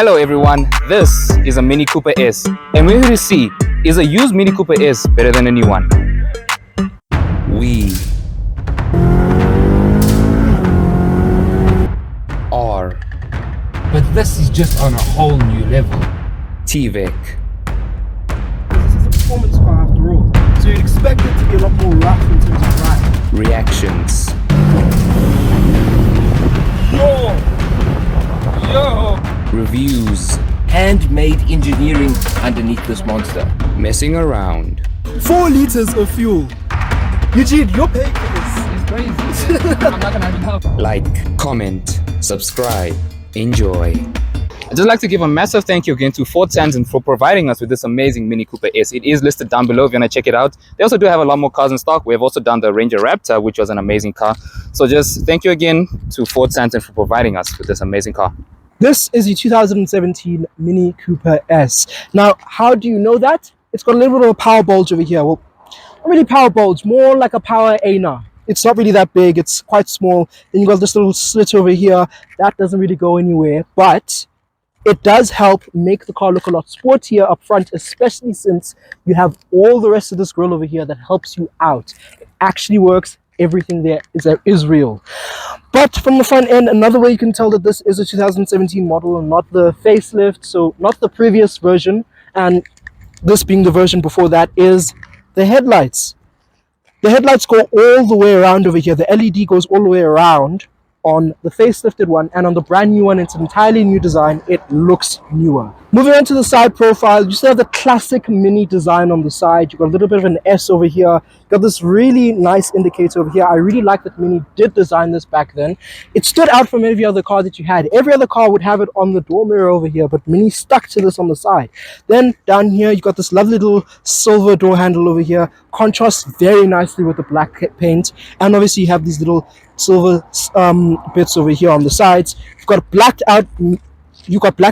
Hello everyone, this is a Mini Cooper S, and we're here to see, is a used Mini Cooper S better than a new one? We are, but this is just on a whole new level. TVEC. This is a performance car after all, so you'd expect it to be a lot more rough in terms of ride. Reactions. Yo! Reviews. Handmade engineering underneath this monster. Messing around. 4 liters of fuel. Eugene, you're paying for this. It's crazy. I'm not gonna have enough. Like, comment, subscribe, enjoy. I'd just like to give a massive thank you again to Ford Sanson for providing us with this amazing Mini Cooper S. It is listed down below if you want to check it out. They also do have a lot more cars in stock. We have also done the Ranger Raptor, which was an amazing car. So just thank you again to Ford Sanson for providing us with this amazing car. This is the 2017 Mini Cooper S. Now, how do you know that? It's got a little bit of a power bulge over here. Well, not really power bulge, more like a power anna. It's not really that big, it's quite small. Then you got this little slit over here. That doesn't really go anywhere, but it does help make the car look a lot sportier up front, especially since you have all the rest of this grille over here that helps you out. It actually works. Everything there is real. But from the front end, another way you can tell that this is a 2017 model and not the facelift, so not the previous version, and this being the version before that, is the headlights. The headlights go all the way around over here. The LED goes all the way around on the facelifted one, and on the brand new one, it's an entirely new design. It looks newer. Moving on to the side profile, you still have the classic Mini design on the side. You've got a little bit of an S over here. You've got this really nice indicator over here. I really like that Mini did design this back then. It stood out from every other car that you had. Every other car would have it on the door mirror over here, but Mini stuck to this on the side. Then down here, you've got this lovely little silver door handle over here. Contrasts very nicely with the black paint. And obviously you have these little silver bits over here on the sides. You've got blacked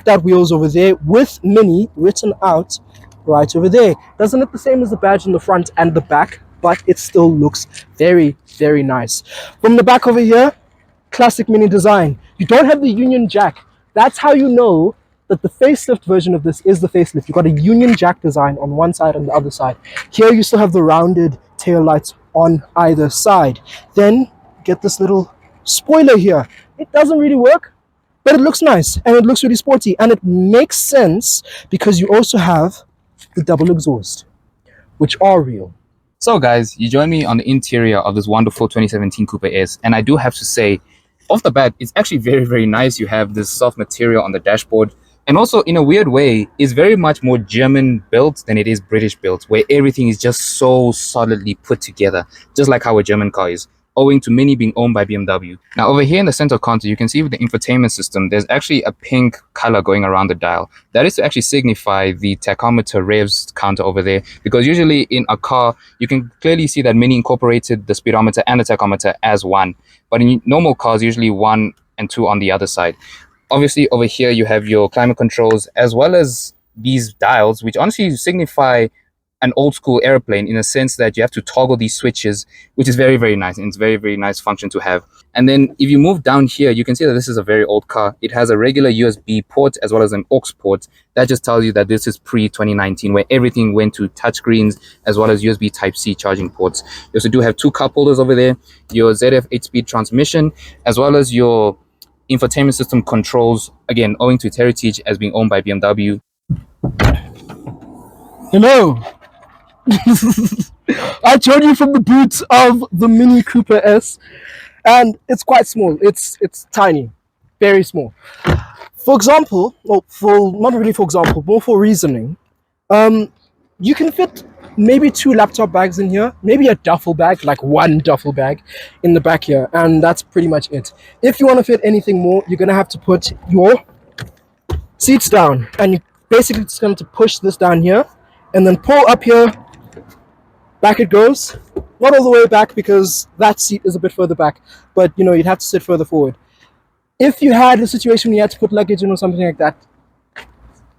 out wheels over there with Mini written out right over there. Doesn't look the same as the badge in the front and the back, but it still looks very, very nice. From the back over here, classic Mini design. You don't have the Union Jack. That's how you know that the facelift version of this is the facelift. You've got a Union Jack design on one side and the other side. Here you still have the rounded tail lights on either side. Then get this little spoiler here. It doesn't really work, but it looks nice and it looks really sporty, and it makes sense because you also have the double exhaust, which are real. So guys, you join me on the interior of this wonderful 2017 Cooper S, and I do have to say, off the bat, it's actually very, very nice. You have this soft material on the dashboard, and also in a weird way, it's very much more German built than it is British built, where everything is just so solidly put together, just like how a German car is, owing to Mini being owned by BMW. Now over here in the center console, you can see with the infotainment system, there's actually a pink color going around the dial. That is to actually signify the tachometer revs counter over there, because usually in a car, you can clearly see that Mini incorporated the speedometer and the tachometer as one. But in normal cars, usually 1 and 2 on the other side. Obviously over here, you have your climate controls as well as these dials, which honestly signify an old school airplane in a sense that you have to toggle these switches, which is very, very nice, and it's very, very nice function to have. And then if you move down here, you can see that this is a very old car. It has a regular USB port as well as an aux port. That just tells you that this is pre-2019, where everything went to touchscreens as well as USB Type-C charging ports. You also do have 2 cup holders over there, your ZF 8-speed transmission, as well as your infotainment system controls, again, owing to its heritage as being owned by BMW. Hello. I joined you from the boot of the Mini Cooper S, and it's quite small. It's tiny, very small. For example, well, not really for example, more for reasoning, you can fit maybe 2 laptop bags in here, maybe a duffel bag, like 1 duffel bag in the back here, and that's pretty much it. If you want to fit anything more, you're gonna have to put your seats down, and you basically just going to push this down here and then pull up here. Back it goes. Not all the way back because that seat is a bit further back, but you know, you'd have to sit further forward. If you had a situation where you had to put luggage in or something like that,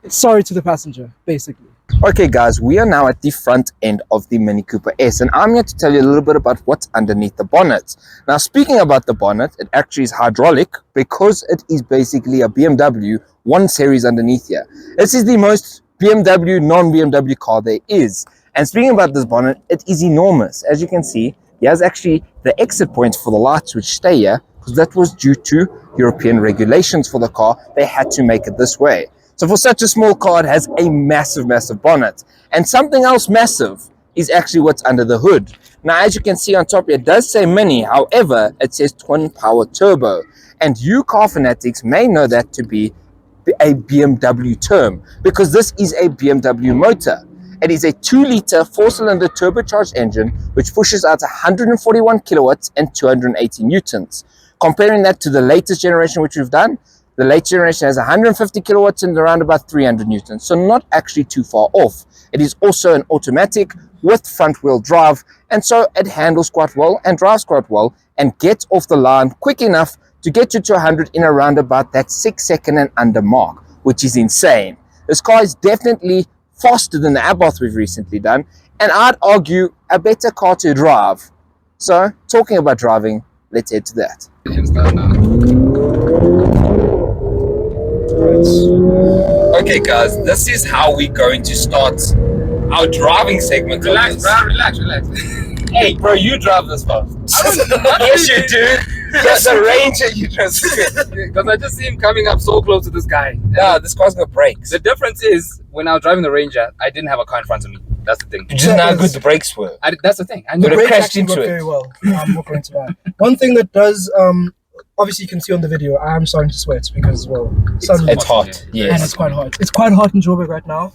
sorry to the passenger, basically. Okay guys, we are now at the front end of the Mini Cooper S, and I'm here to tell you a little bit about what's underneath the bonnet. Now, speaking about the bonnet, it actually is hydraulic because it is basically a BMW 1 Series underneath here. This is the most BMW non-BMW car there is. And speaking about this bonnet, it is enormous. As you can see, here's actually the exit points for the lights which stay here, because that was due to European regulations for the car. They had to make it this way. So for such a small car, it has a massive, massive bonnet. And something else massive is actually what's under the hood. Now, as you can see on top, it does say Mini. However, it says twin power turbo. And you car fanatics may know that to be a BMW term, because this is a BMW motor. It is a 2-liter 4-cylinder turbocharged engine which pushes out 141 kilowatts and 280 newtons. Comparing that to the latest generation which we've done, the latest generation has 150 kilowatts and around about 300 newtons, so not actually too far off. It is also an automatic with front-wheel drive, and so it handles quite well and drives quite well and gets off the line quick enough to get you to 100 in around about that 6-second and under mark, which is insane. This car is definitely faster than the Indepth we've recently done, and I'd argue a better car to drive. So, talking about driving, let's head to that. Okay guys, this is how we're going to start our driving segment. Relax, bro. Relax. Hey bro, you drive this car. Yes you do. The Ranger you drive. Because I just see him coming up so close to this guy. Yeah, this car's got brakes. The difference is, when I was driving the Ranger, I didn't have a car in front of me. That's the thing. You just know how good the brakes were. That's the thing. I The know. brakes crashed actually into work it. very well. I'm not going to lie. One thing that does, obviously you can see on the video, I am starting to sweat because, well, It's hot. Yeah. and Yes. it's quite hot. It's quite hot in Joburg right now.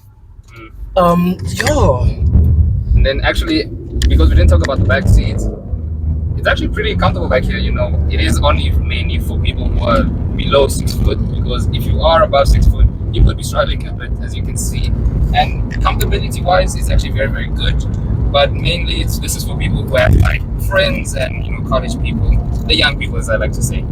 And then actually, because we didn't talk about the back seats, it's actually pretty comfortable back here. You know, it is only mainly for people who are below 6 foot, because if you are above 6 foot, you would be struggling a bit, as you can see. And comfortability wise, it's actually very, very good. But mainly, this is for people who have like friends and college people, the young people, as I like to say.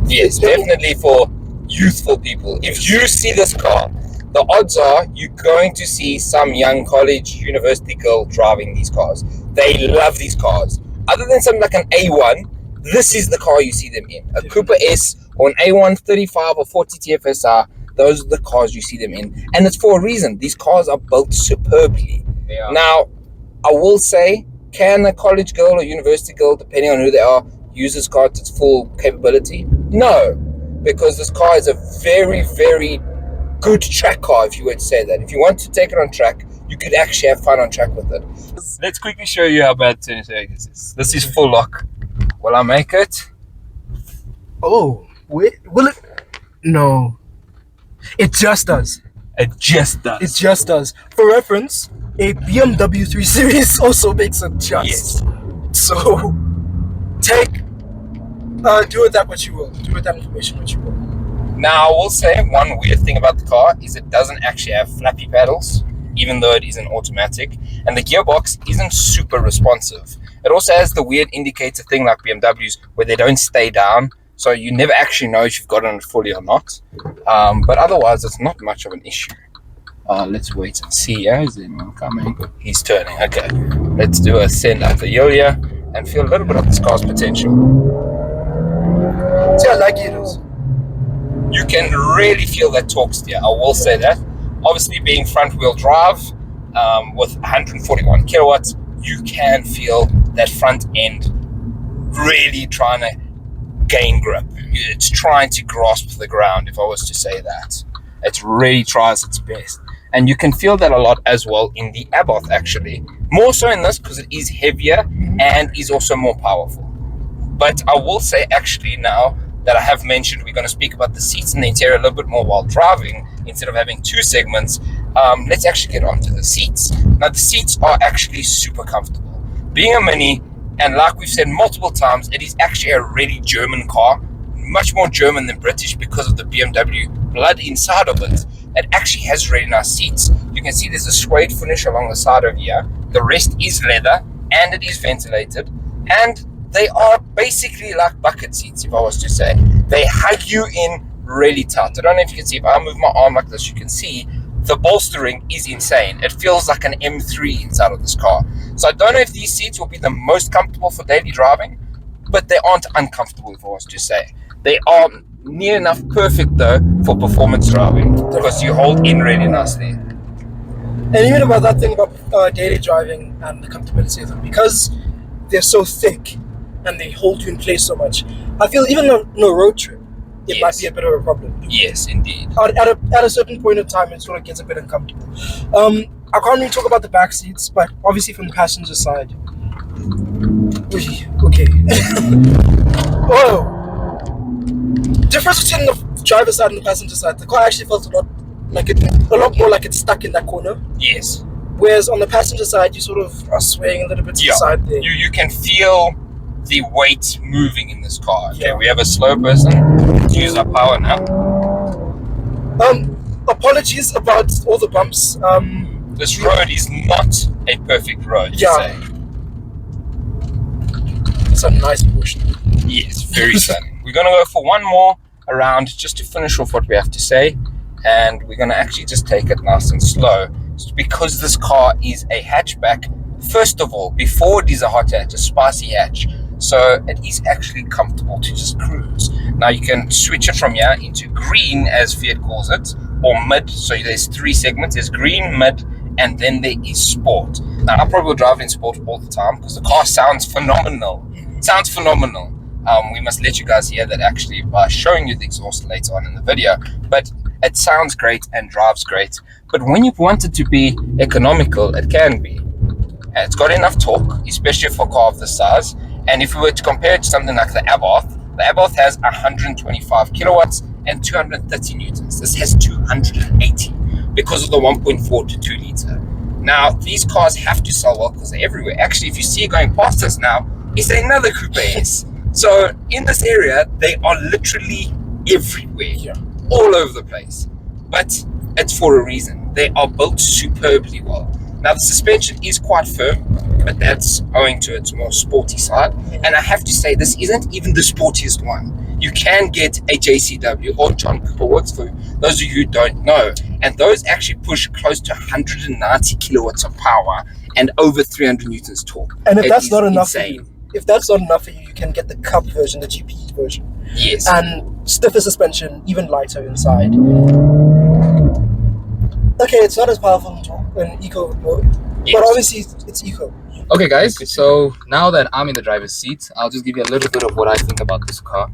Yes, definitely for youthful people. If you see this car, the odds are you're going to see some young college, university girl driving these cars. They love these cars. Other than something like an A1, this is the car you see them in. A Cooper S or an A1 35 or 40 TFSR, those are the cars you see them in. And it's for a reason. These cars are built superbly. They are. Now, I will say, can a college girl or university girl, depending on who they are, use this car to its full capability? No, because this car is a very, very good track car, if you would say that. If you want to take it on track, you could actually have fun on track with it. Let's quickly show you how bad this is. This is full lock. Will I make it? Oh, wait, will it? No. It just does. It just does. It just does. For reference, a BMW 3 Series also makes it just. Yes. So, do with that what you will. Do with that information what you will. Now, I will say one weird thing about the car is it doesn't actually have flappy pedals, even though it is an automatic, and the gearbox isn't super responsive. It also has the weird indicator thing like BMWs where they don't stay down, so you never actually know if you've got it fully or not. But otherwise, it's not much of an issue. Let's wait and see. Yeah, is anyone coming? He's turning. Okay, let's do a send out the hill here and feel a little bit of this car's potential. See how laggy it is. You can really feel that torque steer, I will say that. Obviously, being front-wheel drive with 141 kilowatts, you can feel that front end really trying to gain grip. It's trying to grasp the ground, if I was to say that. It really tries its best. And you can feel that a lot as well in the Indepth, actually. More so in this because it is heavier and is also more powerful. But I will say, actually, now that I have mentioned, we're going to speak about the seats and the interior a little bit more while driving, instead of having two segments. Let's actually get onto the seats. Now, the seats are actually super comfortable. Being a Mini, and like we've said multiple times, it is actually a really German car, much more German than British because of the BMW blood inside of it. It actually has really nice seats. You can see there's a suede finish along the side of here. The rest is leather, and it is ventilated, and they are basically like bucket seats, if I was to say. They hug you in really tight. I don't know if you can see, if I move my arm like this, you can see the bolstering is insane. It feels like an M3 inside of this car. So I don't know if these seats will be the most comfortable for daily driving, but they aren't uncomfortable, if I was to say. They are near enough perfect though for performance driving because you hold in really nicely. And even about that thing about daily driving and the comfortability of them, because they're so thick and they hold you in place so much, I feel even on a road trip, it might be a bit of a problem. Yes, indeed. At a certain point in time, it sort of gets a bit uncomfortable. I can't really talk about the back seats, but obviously from the passenger side. Okay. Whoa. Difference between the driver's side and the passenger side. The car actually felt a lot more like it's stuck in that corner. Yes. Whereas on the passenger side, you sort of are swaying a little bit to the side there. You can feel the weight moving in this car. Okay, Yeah. we have a slow person. Use our power now. Apologies about all the bumps. This road is not a perfect road. Yeah. It's a nice portion. Yes, very stunning. We're gonna go for one more around just to finish off what we have to say, and we're gonna actually just take it nice and slow because this car is a hatchback. First of all, before it is a hot hatch, a spicy hatch, so it is actually comfortable to just cruise. Now you can switch it from here into green, as Fiat calls it, or mid. So there's 3 segments. There's green, mid, and then there is sport. Now I probably will drive in sport all the time because the car sounds phenomenal. We must let you guys hear that actually by showing you the exhaust later on in the video, but it sounds great and drives great. But when you want it to be economical, it can be. And it's got enough torque, especially for a car of this size. And if we were to compare it to something like the Abarth has 125 kilowatts and 230 newtons. This has 280 because of the 1.4 to 2 liter. Now, these cars have to sell well because they're everywhere. Actually, if you see going past us now, it's another Coupe S. So in this area, they are literally everywhere, all over the place. But it's for a reason. They are built superbly well. Now the suspension is quite firm, but that's owing to its more sporty side. And I have to say, this isn't even the sportiest one. You can get a JCW or John Cooper Works for those of you who don't know. And those actually push close to 190 kilowatts of power and over 300 newtons torque. And if It that's is not enough insane. for you, if that's not enough for you, you can get the Cup version, the GP version. Yes. And stiffer suspension, even lighter inside. Okay, it's not as powerful in eco mode, but obviously it's eco. Okay, guys. So now that I'm in the driver's seat, I'll just give you a little bit of what I think about this car.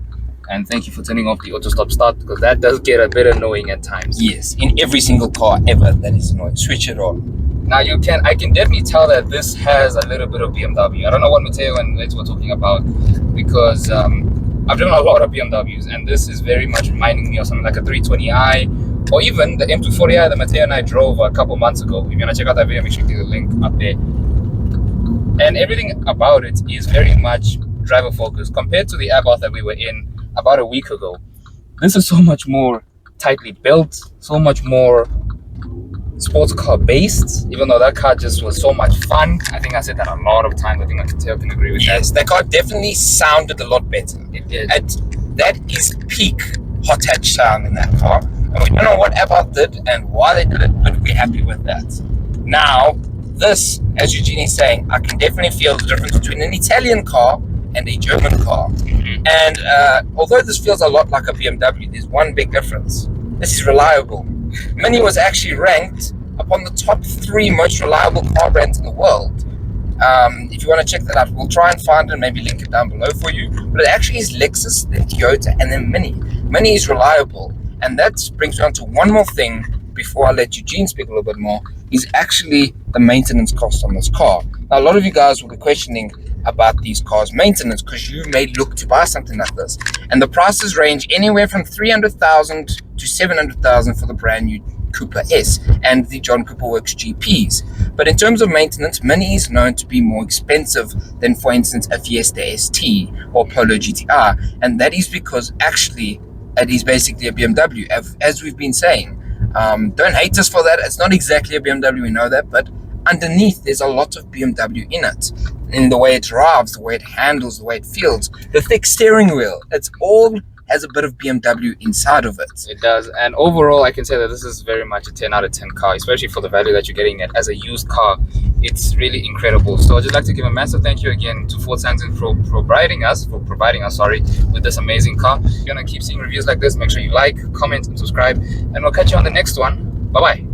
And thank you for turning off the auto stop start because that does get a bit annoying at times. Yes, in every single car ever that is annoying. Switch it on. Now I can definitely tell that this has a little bit of BMW. I don't know what Matteo and Lex were talking about because I've driven a lot of BMWs and this is very much reminding me of something like a 320i or even the M240i that Matteo and I drove a couple months ago. If you want to check out that video, make sure you click the link up there. And everything about it is very much driver focused compared to the Abarth that we were in about a week ago. This is so much more tightly built, so much more sports car based, even though that car just was so much fun. I think I said that a lot of times. I think Matteo can agree with that. Yes, that car definitely sounded a lot better. It did. That is peak hot hatch sound in that car. And we don't know what Abarth did and why they did it, but we're happy with that. Now, this, as Eugene is saying, I can definitely feel the difference between an Italian car and a German car. Mm-hmm. And although this feels a lot like a BMW, there's one big difference. This is reliable. Mini was actually ranked upon the top 3 most reliable car brands in the world. If you want to check that out, we'll try and find it and maybe link it down below for you. But it actually is Lexus, then Toyota, and then Mini. Mini is reliable. And that brings me on to one more thing before I let Eugene speak a little bit more, is actually the maintenance cost on this car. Now, a lot of you guys will be questioning about these cars' maintenance because you may look to buy something like this. And the prices range anywhere from 300,000 to 700,000 for the brand new Cooper S and the John Cooper Works GPs. But in terms of maintenance, Mini is known to be more expensive than, for instance, a Fiesta ST or Polo GTR. And that is because actually it is basically a BMW, as we've been saying. Don't hate us for that. It's not exactly a BMW, we know that, but underneath there's a lot of BMW in it. In the way it drives, the way it handles, the way it feels, the thick steering wheel. It's all has a bit of BMW inside of it. It does. And overall, I can say that this is very much a 10 out of 10 car, especially for the value that you're getting it as a used car. It's really incredible. So I'd just like to give a massive thank you again to Ford Santon for providing us with this amazing car. If you're going to keep seeing reviews like this, make sure you like, comment, and subscribe. And we'll catch you on the next one. Bye-bye.